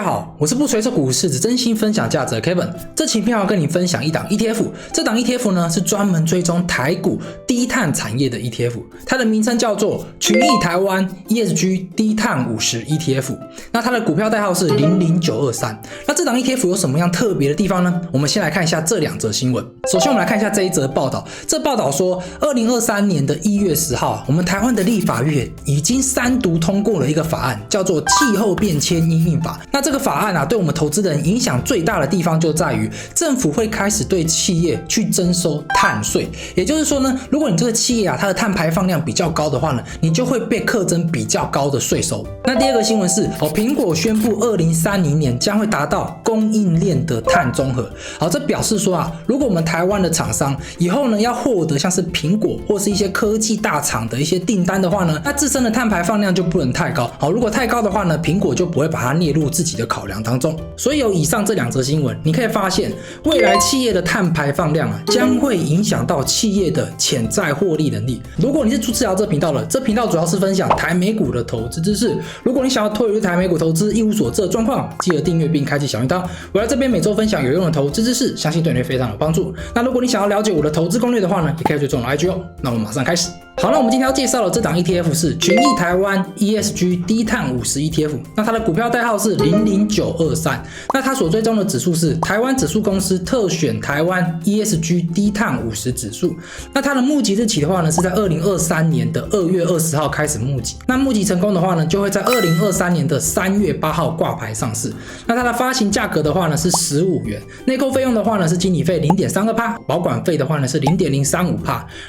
好，我是不随手股市只真心分享价值的 Kevin。这期片要跟你分享一档 ETF， 这档 ETF 呢是专门追踪台股低碳产业的 ETF， 它的名称叫做群益台湾 ESG 低碳50 ETF。那它的股票代号是00923。那这档 ETF 有什么样特别的地方呢？我们先来看一下这两则新闻。首先我们来看一下这一则报道，这报道说2023年的1月10号，我们台湾的立法院已经3读通过了一个法案，叫做气候变迁因应法。那这个法案啊，对我们投资人影响最大的地方就在于，政府会开始对企业去征收碳税。也就是说呢，如果你这个企业啊，它的碳排放量比较高的话呢，你就会被课征比较高的税收。那第二个新闻是，苹果宣布2030年将会达到供应链的碳中和。好，这表示说啊，如果我们台湾的厂商以后呢要获得像是苹果或是一些科技大厂的一些订单的话呢，那自身的碳排放量就不能太高。好，如果太高的话呢，苹果就不会把它列入自己的考量当中。所以有以上这两则新闻，你可以发现未来企业的碳排放量啊，将会影响到企业的潜在获利能力。如果你是初次来到这频道的，这频道主要是分享台美股的投资知识。如果你想要退入台美股投资一无所知的状况，记得订阅并开启小铃铛。我在这边每周分享有用的投资知识，相信对你会非常有帮助。那如果你想要了解我的投资攻略的话呢，也可以追踪我的 IG 哦。那我们马上开始。好，那我们今天要介绍的这档 ETF 是群益台湾 ESG 低碳50 ETF， 那它的股票代号是00923，那它所追踪的指数是台湾指数公司特选台湾 ESG 低碳50指数。那它的募集日期的话呢，是在2023年的2月20号开始募集，那募集成功的话呢，就会在2023年的3月8号挂牌上市。那它的发行价格的话呢是15元，内扣费用的话呢是经理费 0.32%， 保管费的话呢是 0.035%，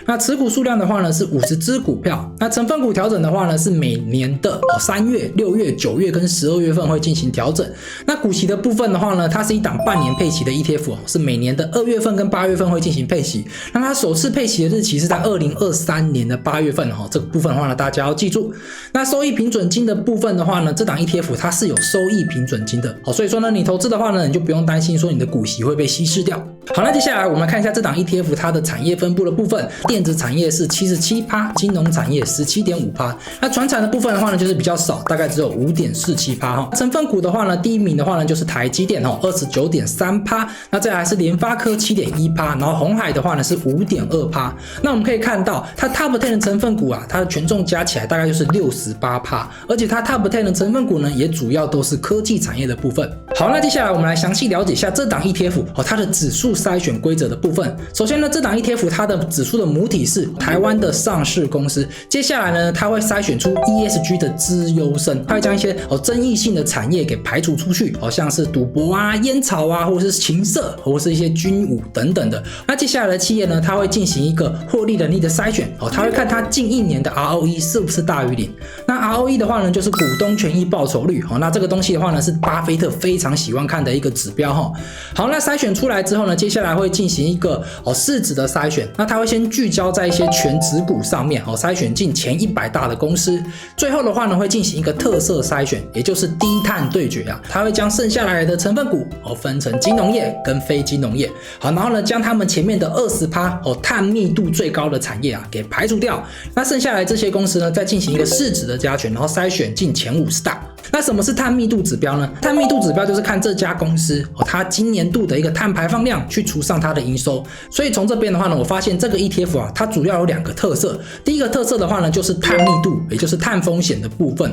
那持股数量的话呢是50只股票，那成分股调整的话呢是每年的3月、6月、9月跟12月份会进行调整。那股息的部分的话呢，它是一档半年配息的 ETF， 是每年的2月份跟8月份会进行配息。那它首次配息的日期是在2023年的8月份，这个部分的话呢，大家要记住。那收益平准金的部分的话呢，这档 ETF 它是有收益平准金的，所以说呢，你投资的话呢，你就不用担心说你的股息会被稀释掉。好，那接下来我们来看一下这档 ETF 它的产业分布的部分，电子产业是77%，金融产业 17.5%， 那传产的部分的话呢，就是比较少，大概只有 5.47%。成分股的话呢，第一名的话呢就是台积电 29.3%， 那再来是联发科 7.1%， 然后鸿海的话呢是 5.2%。那我们可以看到它 Top 10的成分股啊，它的权重加起来大概就是 68%， 而且它 Top 10的成分股呢，也主要都是科技产业的部分。好，那接下来我们来详细了解一下这档 ETF 它的指数筛选规则的部分。首先呢，这档 ETF 它的指数的母体是台湾的上市公司，接下来呢，它会筛选出 ESG 的资优生，它会将一些争议性的产业给排除出去，像是赌博啊、烟草啊，或者是情色，或是一些军武等等的。那接下来的企业呢，它会进行一个获利能力的筛选，它会看它近1年的 ROE 是不是大于0。那 ROE 的话呢，就是股东权益报酬率，那这个东西的话呢，是巴菲特非常喜欢看的一个指标。好，那筛选出来之后呢，接下来会进行一个市值的筛选，那它会先聚焦在一些全指股上面，筛选进前100大的公司。最后的话呢，会进行一个特色筛选，也就是低碳对决啊，它会将剩下来的成分股分成金融业跟非金融业。好，然后呢，将他们前面的20%碳密度最高的产业啊给排除掉。那剩下来这些公司呢，再进行一个市值的加权，然后筛选进前50大。那什么是碳密度指标呢？碳密度指标就是看这家公司它今年度的一个碳排放量去除上它的营收。所以从这边的话呢，我发现这个 ETF 啊，它主要有2个特色。第一个特色的话呢，就是碳密度，也就是碳风险的部分。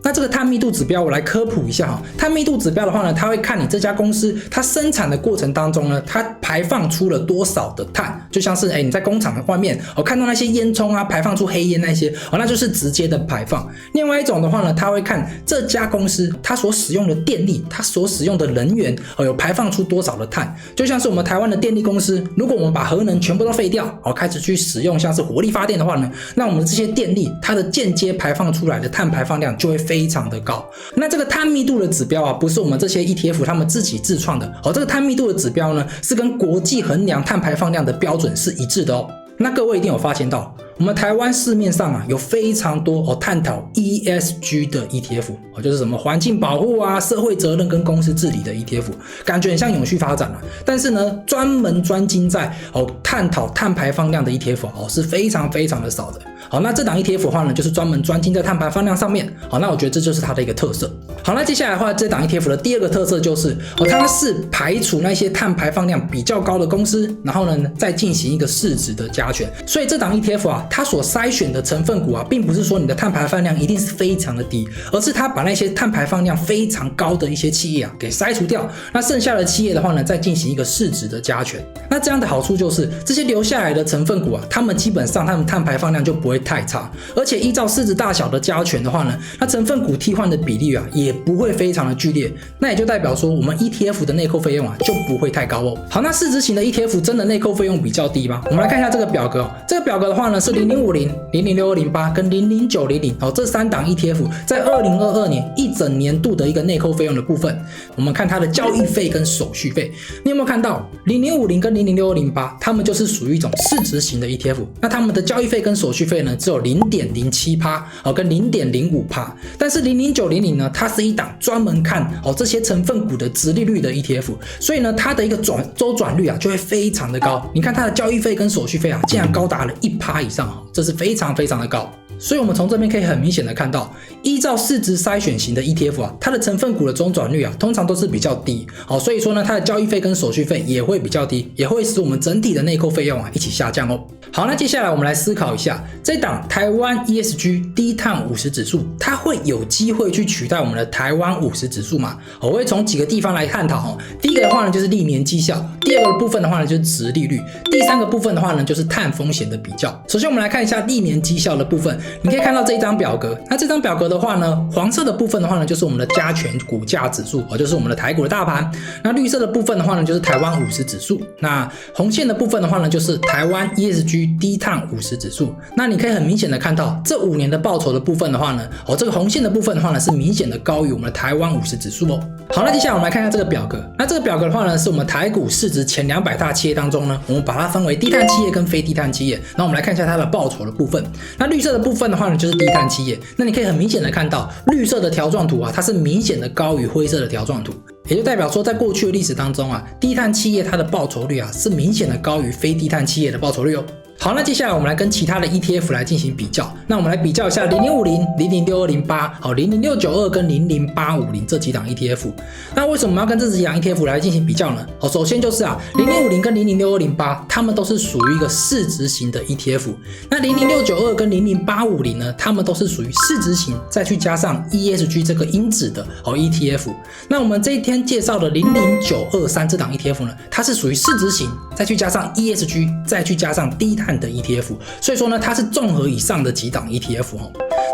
那这个碳密度指标我来科普一下。碳密度指标的话呢，它会看你这家公司它生产的过程当中呢，它排放出了多少的碳。就像是你在工厂外面看到那些烟囱啊，排放出黑烟那些那就是直接的排放。另外一种的话呢，它会看这家公司它所使用的电力，它所使用的能源有排放出多少的碳。就像是我们台湾的电力公司，如果我们把核能全部都废掉，开始去使用像是火力发电的话呢，那我们这些电力它的间接排放出来的碳排放量就会非常的高。那这个碳密度的指标啊，不是我们这些 ETF 他们自己自创的这个碳密度的指标呢，是跟国际衡量碳排放量的标准是一致的。那各位一定有发现到，我们台湾市面上有非常多探讨 ESG 的 ETF，就是什么环境保护啊、社会责任跟公司治理的 ETF， 感觉很像永续发展但是呢，专门专精在探讨碳排放量的 ETF 是非常非常的少的。好，那这档 ETF 的话呢，就是专门专精在碳排放量上面。好，那我觉得这就是它的一个特色。好，那接下来的话，这档 ETF 的第二个特色就是它是排除那些碳排放量比较高的公司，然后呢再进行一个市值的加权。所以这档 ETF 它所筛选的成分股并不是说你的碳排放量一定是非常的低，而是它把那些碳排放量非常高的一些企业给筛除掉，那剩下的企业的话呢，再进行一个市值的加权。那这样的好处就是这些留下来的成分股他们基本上他们碳排放量就不会太差，而且依照市值大小的加权的话呢，那成分股替换的比例也不会非常的剧烈，那也就代表说我们 ETF 的内扣费用就不会太高好，那市值型的 ETF 真的内扣费用比较低吗？我们来看一下这个表格这个表格的话呢是0050、006208跟00900这3档 ETF 在2022年一整年度的一个内扣费用的部分。我们看它的交易费跟手续费，你有没有看到0050跟00608它们就是属于一种市值型的 ETF， 那它们的交易费跟手续费呢只有 0.07% 跟 0.05%， 但是00900呢，它是一档专门看这些成分股的殖利率的 ETF， 所以呢它的一个周转率就会非常的高。你看它的交易费跟手续费竟然高达了 1% 以上，这是非常非常的高。所以我们从这边可以很明显的看到，依照市值筛选型的 ETF 它的成分股的周转率通常都是比较低，所以说呢它的交易费跟手续费也会比较低，也会使我们整体的内扣费用一起下降好，那接下来我们来思考一下，这档台湾 ESG 低碳50指数，它会有机会去取代我们的台湾50指数吗？我会从几个地方来探讨第一个的话呢就是历年绩效，第二个部分的话呢就是殖利率，第三个部分的话呢就是碳风险的比较。首先我们来看一下历年绩效的部分，你可以看到这一张表格，那这张表格的话呢，黄色的部分的话呢就是我们的加权股价指数，就是我们的台股的大盘，那绿色的部分的话呢就是台湾50指数，那红线的部分的话呢就是台湾 ESG 低碳50指数。那你可以很明显的看到这5年的报酬的部分的话呢，这个红线的部分的话呢是明显的高于我们的台湾50指数好，那接下来我们来看一下这个表格，那这个表格的话呢是我们台股市值前200大企业当中呢，我们把它分为低碳企业跟非低碳企业，那我们来看一下它的报酬的部分。那绿色的部分的话呢就是低碳企业，那你可以很明显的看到绿色的条状图它是明显的高于灰色的条状图，也就代表说在过去的历史当中低碳企业它的报酬率是明显的高于非低碳企业的报酬率好，那接下来我们来跟其他的 ETF 来进行比较，那我们来比较一下0050、006208、00692跟00850这几档 ETF。那为什么我们要跟这几档 ETF 来进行比较呢？首先就是0050跟00628它们都是属于一个市值型的 ETF， 那00692跟00850呢，它们都是属于市值型再去加上 ESG 这个因子的ETF。那我们这一天介绍的00923这档 ETF 呢，它是属于市值型再去加上 ESG 再去加上低碳的 ETF， 所以说呢它是综合以上的几档 ETF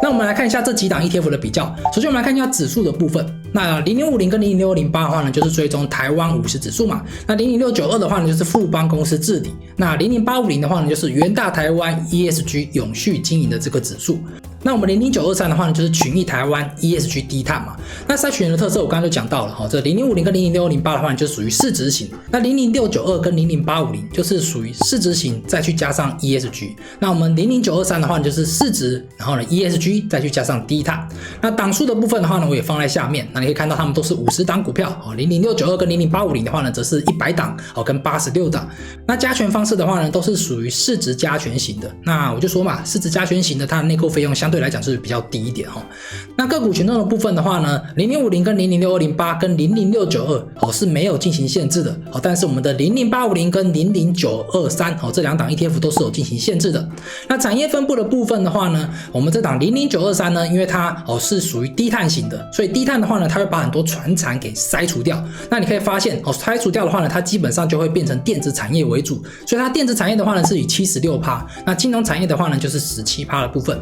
那我们来看一下这几档 ETF 的比较。首先我们来看一下指数的部分，那0050跟00608的话呢就是追踪台湾50指数嘛，那00692的话呢就是富邦公司治理，那00850的话呢就是元大台湾 ESG 永续经营的这个指数。那我们00923的话呢就是群益台湾 ESG 低碳嘛。那筛选的特色我刚刚就讲到了这0050跟00608的话呢就属于市值型，那00692跟00850就是属于市值型再去加上 ESG。那我们00923的话呢就是市值，然后呢 ESG 再去加上低碳。那档数的部分的话呢我也放在下面，那你可以看到它们都是50档股票00692跟00850的话呢则是100档跟86档。那加权方式的话呢都是属于市值加权型的，那我就说嘛，市值加权型的它的内扣费用相对来讲是比较低一点那个股权重的部分的话呢，0050跟00628跟00692是没有进行限制的但是我们的00850跟00923这2档 ETF 都是有进行限制的。那产业分布的部分的话呢，我们这档00923呢，因为它是属于低碳型的，所以低碳的话呢，它会把很多传产给筛除掉。那你可以发现筛除掉的话呢，它基本上就会变成电子产业为主，所以它电子产业的话呢是以 76%， 那金融产业的话呢就是 17% 的部分。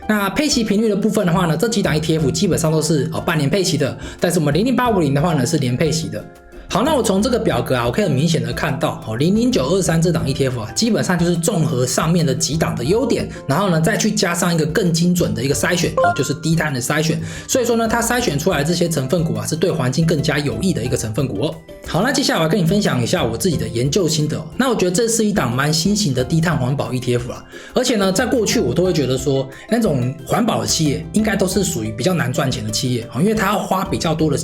那配息频率的部分的话呢，这几档 ETF 基本上都是半年配息的，但是我们00850的话呢是年配息的。好，那我从这个表格啊，我可以很明显的看到00923这档 ETF 啊，基本上就是综合上面的几档的优点，然后呢再去加上一个更精准的一个筛选就是低碳的筛选。所以说呢，它筛选出来的这些成分股啊，是对环境更加有益的一个成分股哦。好，那接下来我要跟你分享一下我自己的研究心得哦。那我觉得这是一档蛮新型的低碳环保 ETF 啦，而且呢，在过去我都会觉得说，那种环保的企业应该都是属于比较难赚钱的企业，因为它要花比较多的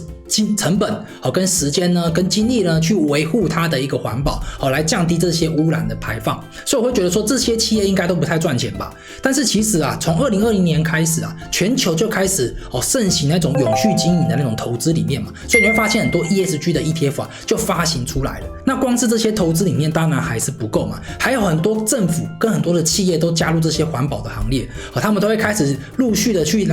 成本跟时间呢，跟精力呢，去维护它的一个环保来降低这些污染的排放，所以我会觉得说这些企业应该都不太赚钱吧。但是其实啊，从2020年开始啊，全球就开始盛行那种永续经营的那种投资理念嘛，所以你会发现很多 ESG 的 ETF 啊就发行出来了。那光是这些投资理念当然还是不够嘛，还有很多政府跟很多的企业都加入这些环保的行列，他们都会开始陆续的去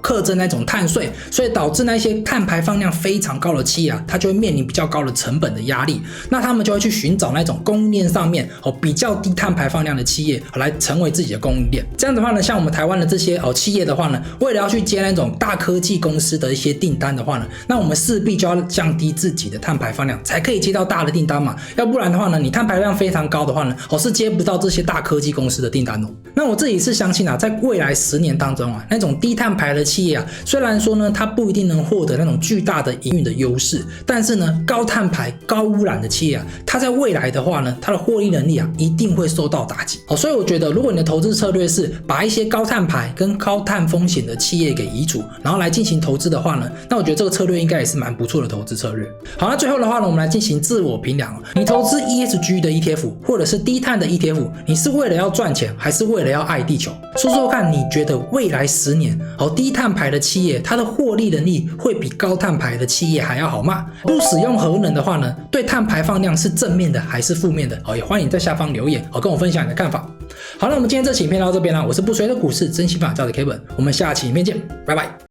课征那种碳税，所以导致那些碳排放量非常高的企业啊，它就会面临比较高的成本的压力，那他们就会去寻找那种供应链上面比较低碳排放量的企业来成为自己的供应链。这样的话呢，像我们台湾的这些企业的话呢，为了要去接那种大科技公司的一些订单的话呢，那我们势必就要降低自己的碳排放量，才可以接到大的订单嘛。要不然的话呢，你碳排放量非常高的话呢，是接不到这些大科技公司的订单哦。那我自己是相信啊，在未来10年当中啊，那种低碳排的企业啊，虽然说呢，它不一定能获得那种巨大的营运的优势，但是呢，高碳排、高污染的企业啊，它在未来的话呢，它的获利能力啊，一定会受到打击。所以我觉得，如果你的投资策略是把一些高碳排跟高碳风险的企业给移除，然后来进行投资的话呢，那我觉得这个策略应该也是蛮不错的投资策略。好，那最后的话呢，我们来进行自我评量。你投资 ESG 的 ETF 或者是低碳的 ETF， 你是为了要赚钱，还是为了要爱地球？说说看，你觉得未来10年低碳排的企业，它的获利能力会比高碳排的企业还要好吗？不使用核能的话呢，对碳排放量是正面的还是负面的？也欢迎在下方留言跟我分享你的看法。好，那我们今天这期影片到这边啦，我是不随的股市真心法教的 Kevin， 我们下期影片见，拜拜。